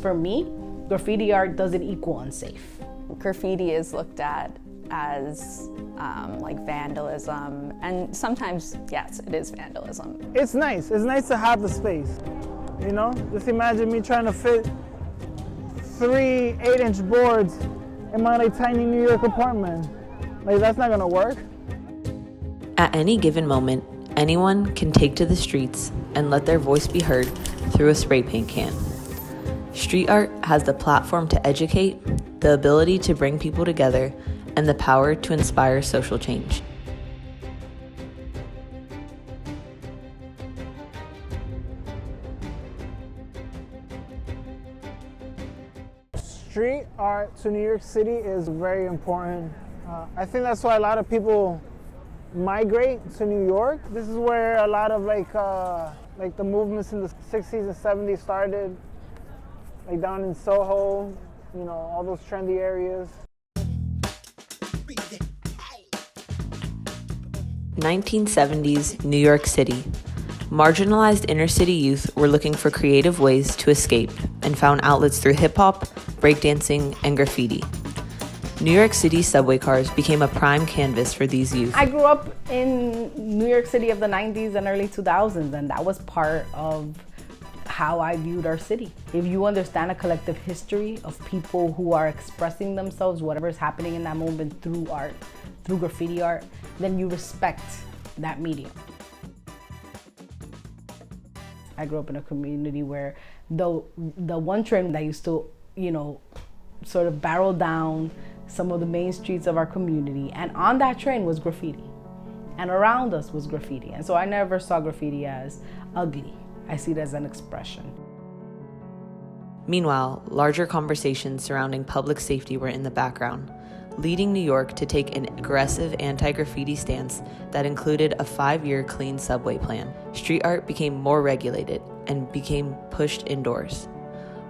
for me, graffiti art doesn't equal unsafe. Graffiti is looked at as like vandalism, and sometimes, yes, it is vandalism. It's nice to have the space, you know? Just imagine me trying to fit 3 8-inch boards in my like tiny New York apartment. Like, that's not gonna work. At any given moment, anyone can take to the streets and let their voice be heard through a spray paint can. Street art has the platform to educate, the ability to bring people together, and the power to inspire social change. Street art to New York City is very important. I think that's why a lot of people migrate to New York. This is where a lot of like the movements in the 60s and 70s started, like down in Soho, you know, all those trendy areas. 1970s New York City. Marginalized inner city youth were looking for creative ways to escape and found outlets through hip-hop, breakdancing, and graffiti. New York City subway cars became a prime canvas for these youth. I grew up in New York City of the 90s and early 2000s, and that was part of how I viewed our city. If you understand a collective history of people who are expressing themselves, whatever is happening in that moment through art, through graffiti art, then you respect that medium. I grew up in a community where the one train that used to, you know, sort of barrel down some of the main streets of our community, and on that train was graffiti, and around us was graffiti. And so I never saw graffiti as ugly. I see it as an expression. Meanwhile, larger conversations surrounding public safety were in the background, leading New York to take an aggressive anti-graffiti stance that included a 5-year clean subway plan. Street art became more regulated and became pushed indoors.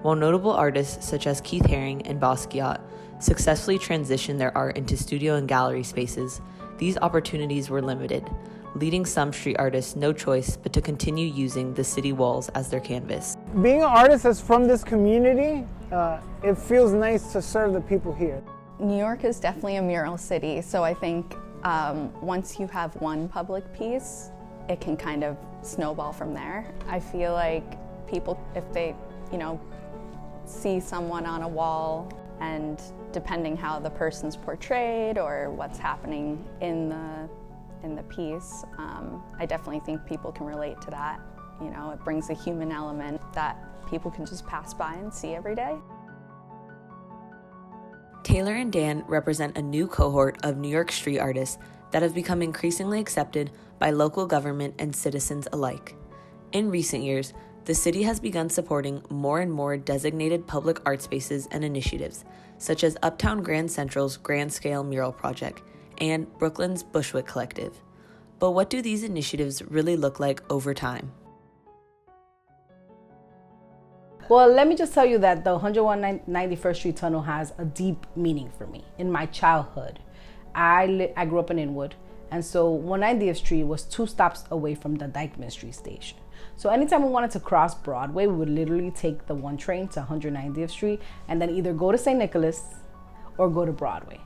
While notable artists such as Keith Haring and Basquiat successfully transitioned their art into studio and gallery spaces, these opportunities were limited, leaving some street artists no choice but to continue using the city walls as their canvas. Being an artist that's from this community, it feels nice to serve the people here. New York is definitely a mural city, so I think once you have one public piece, it can kind of snowball from there. I feel like people, if they, you know, see someone on a wall, and depending how the person's portrayed or what's happening in the piece, I definitely think people can relate to that. You know, it brings a human element that people can just pass by and see every day. Taylor and Dan represent a new cohort of New York street artists that have become increasingly accepted by local government and citizens alike. In recent years, the city has begun supporting more and more designated public art spaces and initiatives, such as Uptown Grand Central's Grand Scale Mural Project and Brooklyn's Bushwick Collective. But what do these initiatives really look like over time? Well, let me just tell you that the 191st Street Tunnel has a deep meaning for me. In my childhood, I grew up in Inwood, and so 190th Street was 2 stops away from the Dyckman Street station. So anytime we wanted to cross Broadway, we would literally take the 1 train to 190th Street and then either go to St. Nicholas or go to Broadway.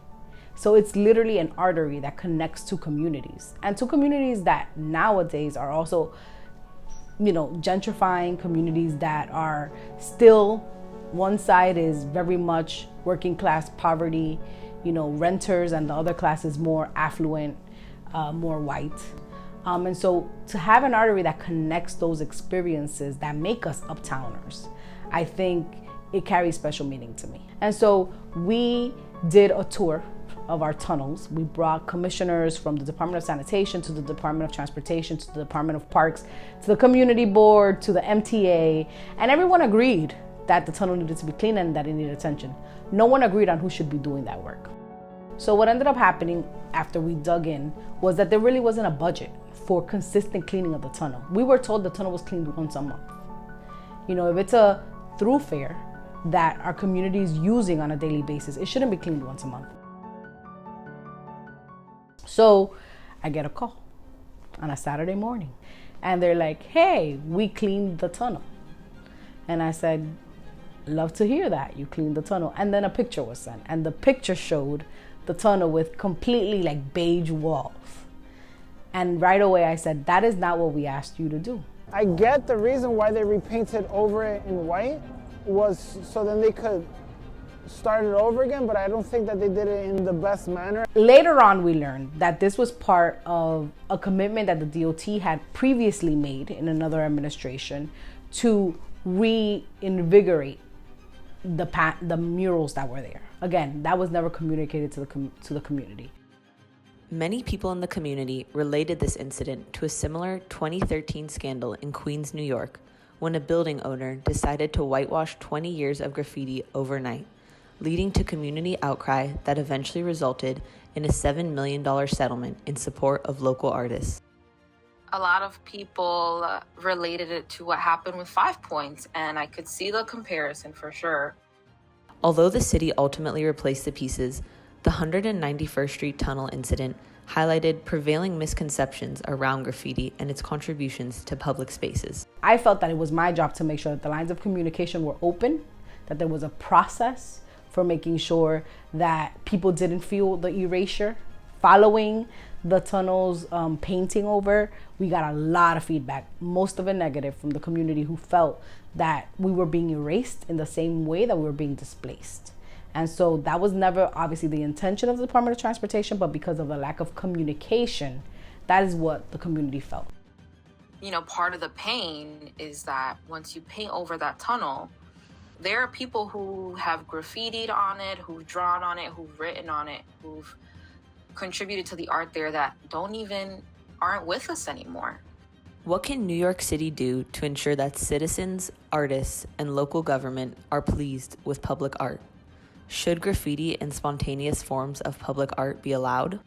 So it's literally an artery that connects 2 communities, and 2 communities that nowadays are also, you know, gentrifying, communities that are still, one side is very much working class poverty, you know, renters, and the other class is more affluent, more white. And so to have an artery that connects those experiences that make us uptowners, I think it carries special meaning to me. And so we did a tour of our tunnels. We brought commissioners from the Department of Sanitation to the Department of Transportation to the Department of Parks to the Community Board to the MTA, and everyone agreed that the tunnel needed to be clean and that it needed attention. No one agreed on who should be doing that work. So what ended up happening after we dug in was that there really wasn't a budget for consistent cleaning of the tunnel. We were told the tunnel was cleaned once a month. You know, if it's a thoroughfare that our community is using on a daily basis, it shouldn't be cleaned once a month. So I get a call on a Saturday morning and they're like, hey, we cleaned the tunnel. And I said, love to hear that. You cleaned the tunnel. And then a picture was sent. And the picture showed the tunnel with completely like beige walls. And right away I said, that is not what we asked you to do. I get the reason why they repainted over it in white was so then they could start it over again, but I don't think that they did it in the best manner. Later on, we learned that this was part of a commitment that the DOT had previously made in another administration to reinvigorate the murals that were there. Again, that was never communicated to the community. Many people in the community related this incident to a similar 2013 scandal in Queens, New York, when a building owner decided to whitewash 20 years of graffiti overnight, leading to community outcry that eventually resulted in a $7 million settlement in support of local artists. A lot of people related it to what happened with 5 Points, and I could see the comparison for sure. Although the city ultimately replaced the pieces, the 191st Street Tunnel incident highlighted prevailing misconceptions around graffiti and its contributions to public spaces. I felt that it was my job to make sure that the lines of communication were open, that there was a process for making sure that people didn't feel the erasure. Following the tunnel's painting over, we got a lot of feedback, most of it negative, from the community who felt that we were being erased in the same way that we were being displaced. And so that was never obviously the intention of the Department of Transportation, but because of the lack of communication, that is what the community felt. You know, part of the pain is that once you paint over that tunnel, there are people who have graffitied on it, who've drawn on it, who've written on it, who've contributed to the art there that aren't with us anymore. What can New York City do to ensure that citizens, artists, and local government are pleased with public art? Should graffiti and spontaneous forms of public art be allowed?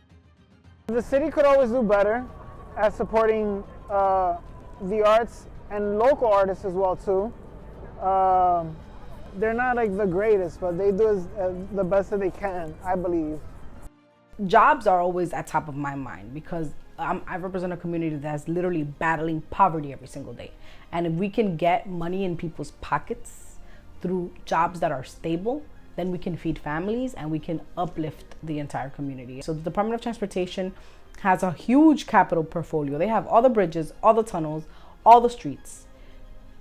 The city could always do better at supporting the arts and local artists as well too. They're not like the greatest, but they do the best that they can, I believe. Jobs are always at top of my mind because I represent a community that's literally battling poverty every single day. And if we can get money in people's pockets through jobs that are stable, then we can feed families and we can uplift the entire community. So the Department of Transportation has a huge capital portfolio. They have all the bridges, all the tunnels, all the streets,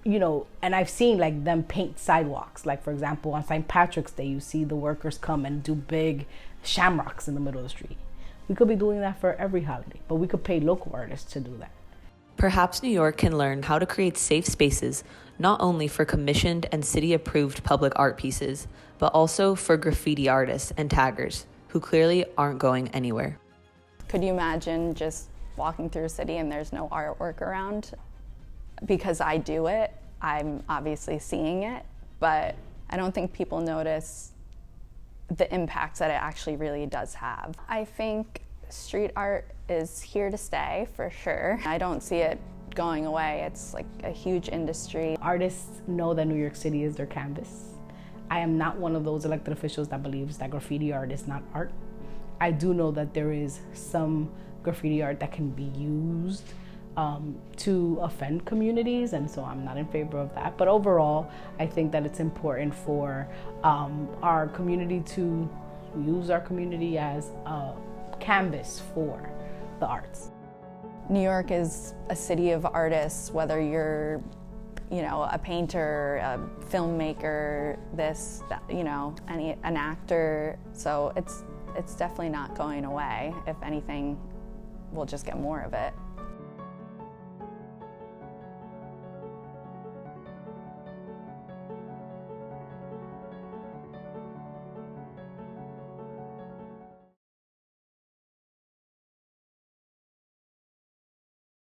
you know, and I've seen like them paint sidewalks. Like for example, on St. Patrick's Day, you see the workers come and do big shamrocks in the middle of the street. We could be doing that for every holiday, but we could pay local artists to do that. Perhaps New York can learn how to create safe spaces, not only for commissioned and city-approved public art pieces, but also for graffiti artists and taggers who clearly aren't going anywhere. Could you imagine just walking through a city and there's no artwork around? Because I do it, I'm obviously seeing it, but I don't think people notice the impacts that it actually really does have. I think street art is here to stay for sure. I don't see it going away. It's like a huge industry. Artists know that New York City is their canvas. I am not one of those elected officials that believes that graffiti art is not art. I do know that there is some graffiti art that can be used to offend communities, and so I'm not in favor of that. But overall, I think that it's important for our community to use our community as a canvas for the arts. New York is a city of artists, whether you're, you know, a painter, a filmmaker, an actor. So it's definitely not going away. If anything, we'll just get more of it.